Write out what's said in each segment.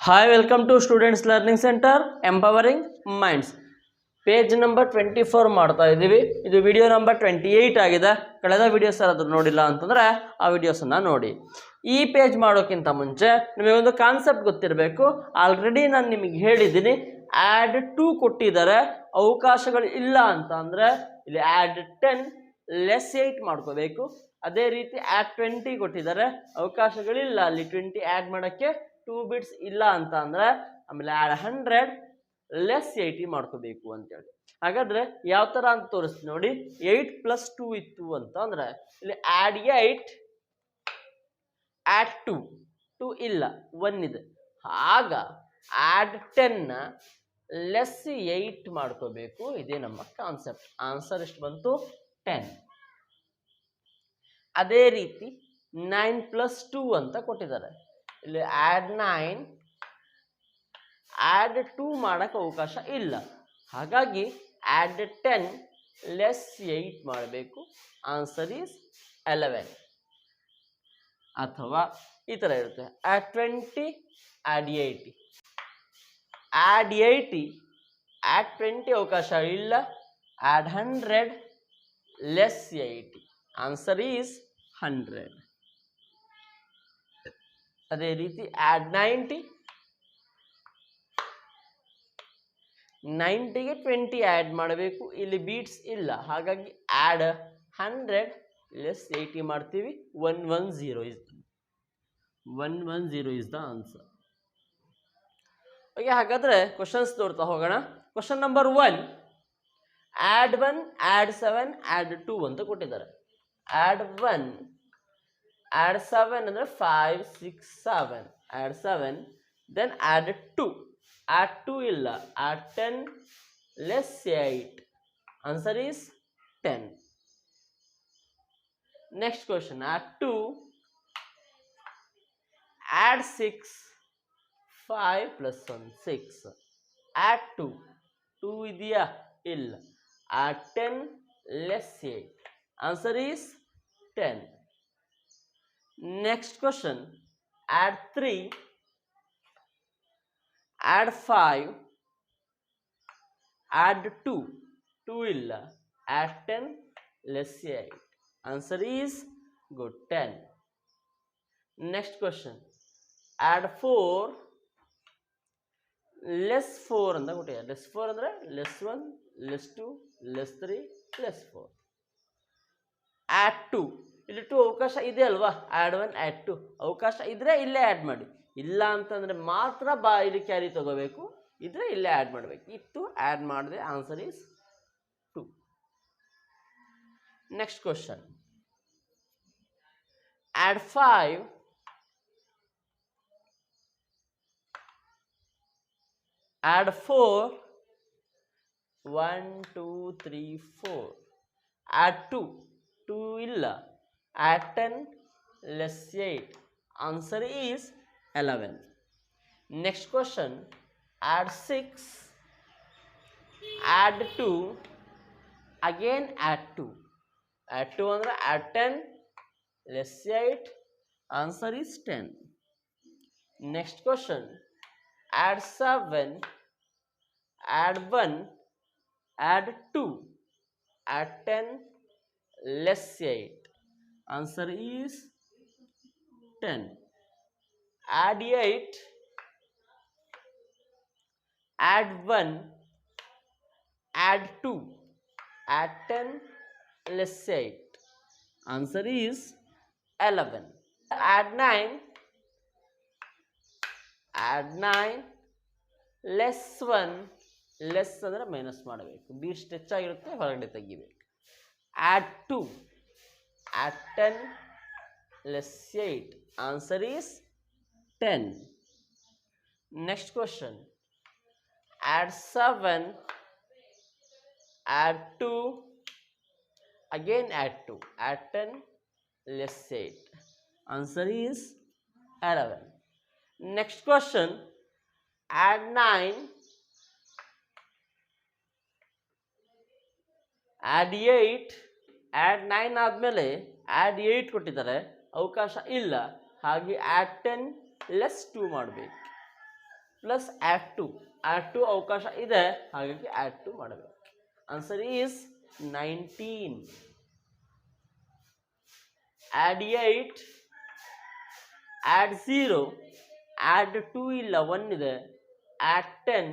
Hi, welcome to Students Learning Center, Empowering Minds. Page number 24 ಮಾಡ್ತಾ ಇದ್ದೀವಿ. ಇದು video number 28 ಆಗಿದೆ. ಕಳೆದ ವಿಡಿಯೋಸ್ ಯಾರಾದರೂ ನೋಡಿಲ್ಲ ಅಂತಂದರೆ ಆ ವಿಡಿಯೋಸನ್ನು ನೋಡಿ. ಈ ಪೇಜ್ ಮಾಡೋಕ್ಕಿಂತ ಮುಂಚೆ ನಿಮಗೊಂದು ಕಾನ್ಸೆಪ್ಟ್ ಗೊತ್ತಿರಬೇಕು. ಆಲ್ರೆಡಿ ನಾನು ನಿಮಗೆ ಹೇಳಿದ್ದೀನಿ, ಆ್ಯಡ್ 2 ಕೊಟ್ಟಿದ್ದಾರೆ, ಅವಕಾಶಗಳು ಇಲ್ಲ ಅಂತ ಅಂದರೆ ಇಲ್ಲಿ ಆ್ಯಡ್ 10 ಲೆಸ್ 8 ಮಾಡ್ಕೋಬೇಕು. ಅದೇ ರೀತಿ ಆ್ಯಡ್ 20 ಕೊಟ್ಟಿದ್ದಾರೆ, ಅವಕಾಶಗಳಿಲ್ಲ, ಅಲ್ಲಿ 20 ಆ್ಯಡ್ ಮಾಡೋಕ್ಕೆ 2 ಬಿಟ್ಸ್ ಇಲ್ಲ ಅಂತ ಅಂದರೆ ಆಮೇಲೆ ಆ್ಯಡ್ 100 ಲೆಸ್ 80 ಮಾಡ್ಕೋಬೇಕು ಅಂತೇಳಿ. ಹಾಗಾದರೆ ಯಾವ ಥರ ಅಂತ ತೋರಿಸ್ತೀನಿ ನೋಡಿ. 8 + 2 ಇತ್ತು ಅಂತ ಅಂದರೆ ಇಲ್ಲಿ ಆ್ಯಡ್ 8 ಆ್ಯಡ್ 2 ಇಲ್ಲ, 1 ಇದೆ. ಆಗ ಆ್ಯಡ್ 10 ಲೆಸ್ 8 ಮಾಡ್ಕೋಬೇಕು. ಇದೇ ನಮ್ಮ ಕಾನ್ಸೆಪ್ಟ್. ಆನ್ಸರ್ ಎಷ್ಟು ಬಂತು? 10. ಅದೇ ರೀತಿ 9 + 2 ಅಂತ ಕೊಟ್ಟಿದ್ದಾರೆ. ಇಲ್ಲಿ ಆ್ಯಡ್ 9 ಆ್ಯಡ್ 2 ಮಾಡೋಕ್ಕೆ ಅವಕಾಶ ಇಲ್ಲ. ಹಾಗಾಗಿ ಆ್ಯಡ್ 10 ಲೆಸ್ 8 ಮಾಡಬೇಕು. Answer is 11. ಅಥವಾ ಈ ಥರ ಇರುತ್ತೆ, ಆ್ಯಡ್ 20 ಆ್ಯಡ್ 80. ಆ್ಯಡ್ 80 ಆ್ಯಡ್ 20 ಅವಕಾಶ ಇಲ್ಲ. Add 100 less 80. Answer is 100. ಅದೇ ರೀತಿ ಆ್ಯಡ್ 90ಗೆ 20 ಆ್ಯಡ್ ಮಾಡಬೇಕು. ಇಲ್ಲಿ ಬೀಟ್ಸ್ ಇಲ್ಲ, ಹಾಗಾಗಿ ಆ್ಯಡ್ 100 ಲೆಸ್ 80 ಮಾಡ್ತೀವಿ. 110 ಇಸ್ ದ ಆನ್ಸರ್. ಓಕೆ, ಹಾಗಾದರೆ ಕ್ವಶನ್ಸ್ ನೋಡ್ತಾ ಹೋಗೋಣ. Question number 1, add 1 add 7 add 2 ಅಂತ ಕೊಟ್ಟಿದ್ದಾರೆ. ಆ್ಯಡ್ 1 ಆ್ಯಡ್ 7 ಅಂದರೆ 5 6 7 ಆ್ಯಡ್ 7, ದೆನ್ ಆ್ಯಡ್ 2 ಆ್ಯಡ್ 2 ಇಲ್ಲ, add 10 less 8. Answer is 10. Next question, add 2 add 6 5 + 1 6 add 2 ಇದೆಯಾ? ಇಲ್ಲ. Add 10 less 8. Answer is 10. Next question, add 3 add 5 add 2 ಇಲ್ಲ, add 10 less 8. Answer is good 10. Next question, add 4 less 4 ಅಂತ ಕೊಟ್ಟಿದ್ದಾರೆ. Less 4 ಅಂದರೆ less 1 less 2 less 3 less 4. Add 2 ಇಲ್ಲಿ 2 ಅವಕಾಶ ಇದೆ ಅಲ್ವಾ? ಆ್ಯಡ್ 1 ಆ್ಯಡ್ 2 ಅವಕಾಶ ಇದ್ದರೆ ಇಲ್ಲೇ ಆ್ಯಡ್ ಮಾಡಿ. ಇಲ್ಲ ಅಂತಂದರೆ ಮಾತ್ರ ಇಲ್ಲಿ ಕ್ಯಾರಿ ತಗೋಬೇಕು, ಇದ್ರೆ ಇಲ್ಲೇ ಆ್ಯಡ್ ಮಾಡಬೇಕು. ಇತ್ತು, ಆ್ಯಡ್ ಮಾಡಿದೆ. Answer is 2. Next question, add 5 add 4 1 2 3 4 add 2 ಇಲ್ಲ, add 10 less 8. Answer is 11. Next question, add 6 add 2 again add 2. Add 2 ಅಂದರೆ add 10 less 8. Answer is 10. Next question, add 7 add 1 add 2 add 10 less 8. Answer is 10. Add 8 add 1 add 2 add 10 less 8. Answer is 11. Add 9 add 9 less 1 less ಅಂದರೆ minus ಮಾಡಬೇಕು. Beet stretch ಆಗಿರುತ್ತೆ, ಹೊರಗಡೆ ತೆಗಿಬೇಕು. Add 2 add 10 less 8. Answer is 10. Next question, add 7 add 2 again add 2 add 10 less 8. Answer is 11. Next question, add 9 add 8 add 9 ಆದಮೇಲೆ add 8 ಕೊಟ್ಟಿದ್ದಾರೆ, ಅವಕಾಶ ಇಲ್ಲ. ಹಾಗೆ ಆ್ಯಡ್ 10 ಲೆಸ್ 2 ಮಾಡಬೇಕು. ಪ್ಲಸ್ ಆ್ಯಡ್ ಟು ಅವಕಾಶ ಇದೆ, ಹಾಗಾಗಿ ಆ್ಯಡ್ ಟು ಮಾಡಬೇಕು. Answer is 19. Add 8, add 0, add 2 ಇಲ್ಲ 1 ಇದೆ, add 10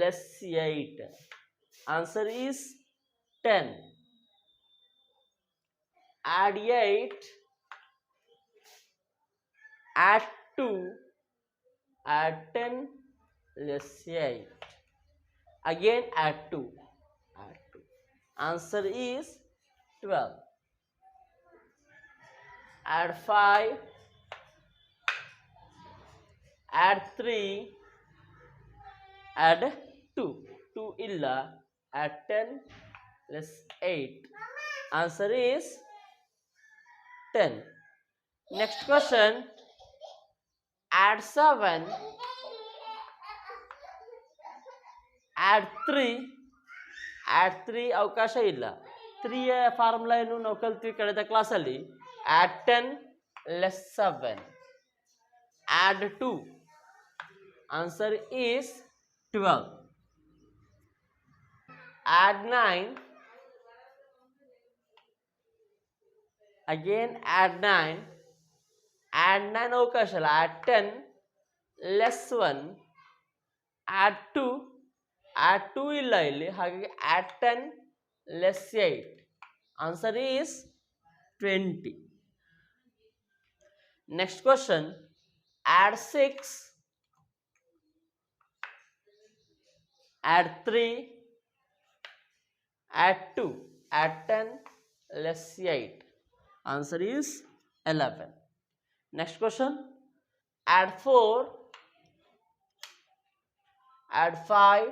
less 8. Answer is 10. Add 8, add 2, add 10, less 8. Again add 2, add 2. Answer is 12. Add 5, add 3, add 2. 2 illa, add 10, less 8. Answer is 10. Next question. Add 7, add 3, add 3 ಅವಕಾಶ ಇಲ್ಲ. 3 formula ಏನು ನಾವು ಕಲ್ತ್ವಿ ಕಳೆದ ಕ್ಲಾಸಲ್ಲಿ. add 10 less 7, add 2. Answer is 12. Add 9, again add 9, add 9 ಅವಕಾಶ ಇಲ್ಲ. add 10 less 1, add 2, add 2 ಇಲ್ಲ ಇಲ್ಲಿ, ಹಾಗಾಗಿ add 10 less 8. Answer is 20. Next question. Add 6, add 3, add 2, add 10 less 8. Answer is 11. Next question. Add 4, add 5,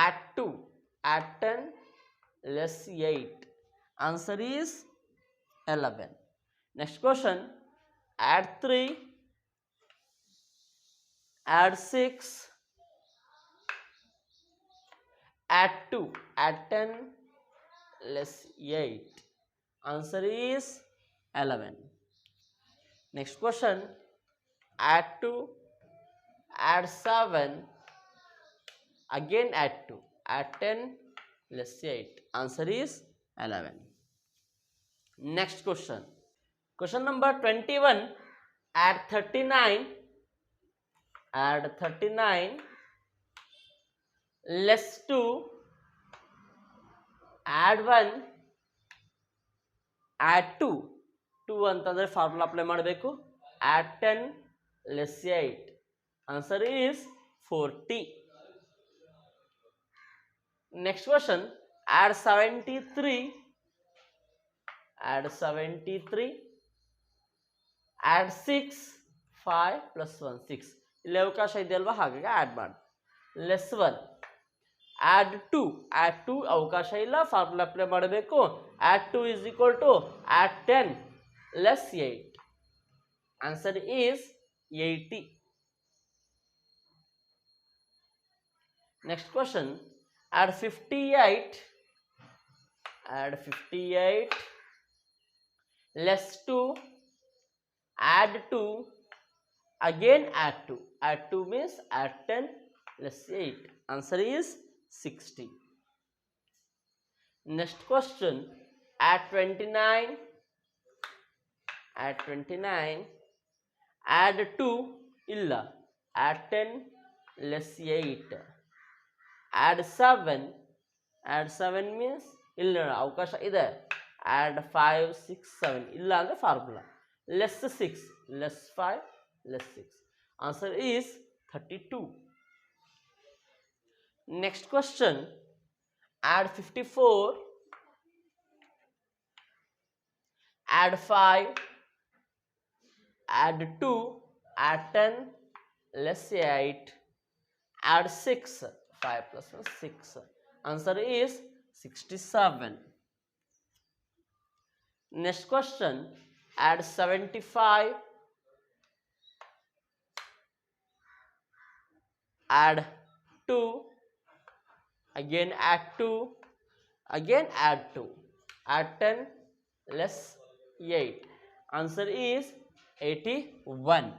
add 2, add 10 less 8. Answer is 11. Next question. Add 3, add 6, add 2, add 10 less 8. Answer is 11. Next question. Add 2, add 7, again add 2, add 10 less 8. Answer is 11. Next question. Question number 21. Add 39, add 39 less 2, add 1, add 2. 2 ಅಂತಂದರೆ formula apply ಮಾಡಬೇಕು. add 10 less 8. Answer is 40. Next question. Add 73, add 73, add 6, 5 plus 1 6. ಇಲ್ಲಿ ಅವಕಾಶ ಇದೆ ಅಲ್ವಾ, ಹಾಗಾಗಿ add ಮಾಡಿ. less 1, add 2, add 2 ಅವಕಾಶ ಇಲ್ಲ, ಫಾರ್ಮುಲಾ ಅಪ್ಲೈ ಮಾಡಬೇಕು. add 2 is equal to add 10 less 8. Answer is 80. Next question. Add 58, add 58 less 2, add 2, again add 2. add 2 means add 10 less 8. Answer is 60. Next question. Add 29, add 29, add 2 illa, add 10 less 8. add 7, add 7 means ಇಲ್ಲ ಅವಕಾಶ ಇದೆ. add 5, 6, 7 ಇಲ್ಲ ಅಂದರೆ formula. less 6, less 5, less 6. Answer is 32. Next question. Add 54, add 5, add 2, add 10 less 8, add 6, 5 plus 1 6. Answer is 67. Next question. Add 75, add 2, again add 2, again add 2, add 10 less 8. Answer is 81.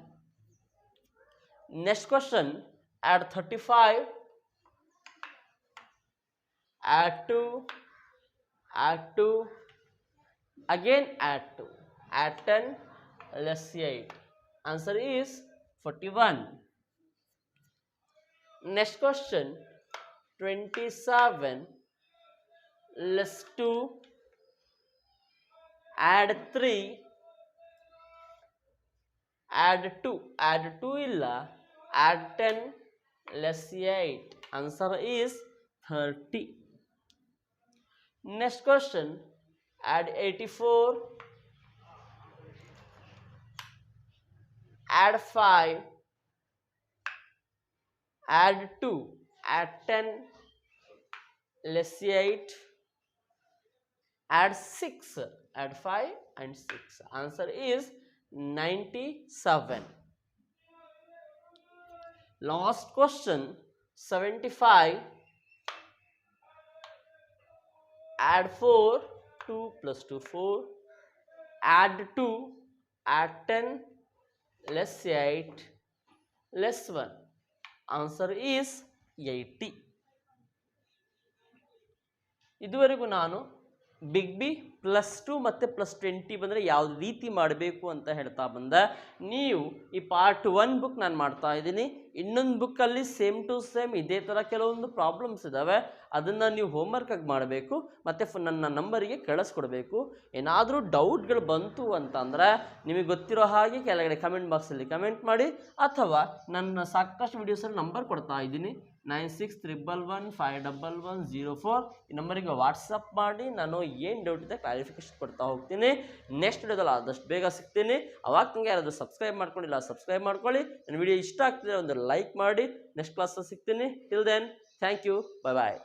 Next question, add 35, add 2, again add 2, add 10, less 8. Answer is 41. Next question, 27 less 2, add 3, add 2 illa, add 10, less 8. Answer is 30. Next question, add 84, add 5, add 2, add 10, less 8, add 6, add 5 and 6. Answer is 97. Last question, 75, add 4, 2 plus 2, 4, add 2, add 10, less 8, less 1. Answer is 80. ಇದುವರೆಗೂ ನಾನು big B +2 ಮತ್ತು +20 ಬಂದರೆ ಯಾವ ರೀತಿ ಮಾಡಬೇಕು ಅಂತ ಹೇಳ್ತಾ ಬಂದೆ. ನೀವು ಈ ಪಾರ್ಟ್ 1 ಬುಕ್ ನಾನು ಮಾಡ್ತಾ ಇದ್ದೀನಿ. ಇನ್ನೊಂದು ಬುಕ್ಕಲ್ಲಿ ಸೇಮ್ ಟು ಸೇಮ್ ಇದೇ ಥರ ಕೆಲವೊಂದು ಪ್ರಾಬ್ಲಮ್ಸ್ ಇದ್ದಾವೆ. ಅದನ್ನು ನೀವು ಹೋಮ್ವರ್ಕಾಗಿ ಮಾಡಬೇಕು ಮತ್ತು ನನ್ನ ನಂಬರಿಗೆ ಕಳಿಸ್ಕೊಡ್ಬೇಕು. ಏನಾದರೂ ಡೌಟ್ಗಳು ಬಂತು ಅಂತಂದರೆ ನಿಮಗೆ ಗೊತ್ತಿರೋ ಹಾಗೆ ಕೆಳಗಡೆ ಕಮೆಂಟ್ ಬಾಕ್ಸಲ್ಲಿ ಕಮೆಂಟ್ ಮಾಡಿ, ಅಥವಾ ನನ್ನ ಸಾಕಷ್ಟು ವೀಡಿಯೋಸಲ್ಲಿ ನಂಬರ್ ಕೊಡ್ತಾ ಇದ್ದೀನಿ 9611151104. ಈ ನಂಬರಿಗೆ ವಾಟ್ಸಪ್ ಮಾಡಿ ನಾನು ಏನು ಡೌಟ್ ಇದೆ ಕ್ಲಾರಿಫಿಕೇಶನ್ ಕೊಡ್ತಾ ಹೋಗ್ತೀನಿ. ನೆಕ್ಸ್ಟ್ ವಿಡಿಯೋದಲ್ಲಿ ಆದಷ್ಟು ಬೇಗ ಸಿಗ್ತೀನಿ. ಅವಾಗ ನಿಮಗೆ ಯಾರಾದರೂ ಸಬ್ಸ್ಕ್ರೈಬ್ ಮಾಡ್ಕೊಂಡಿಲ್ಲ ಸಬ್ಸ್ಕ್ರೈಬ್ ಮಾಡ್ಕೊಳ್ಳಿ. ನನ್ನ ವಿಡಿಯೋ ಇಷ್ಟ ಆಗ್ತಿದೆ ಒಂದು ಲೈಕ್ ಮಾಡಿ. ನೆಕ್ಸ್ಟ್ ಕ್ಲಾಸಲ್ಲಿ ಸಿಗ್ತೀನಿ. Till then thank you, bye bye.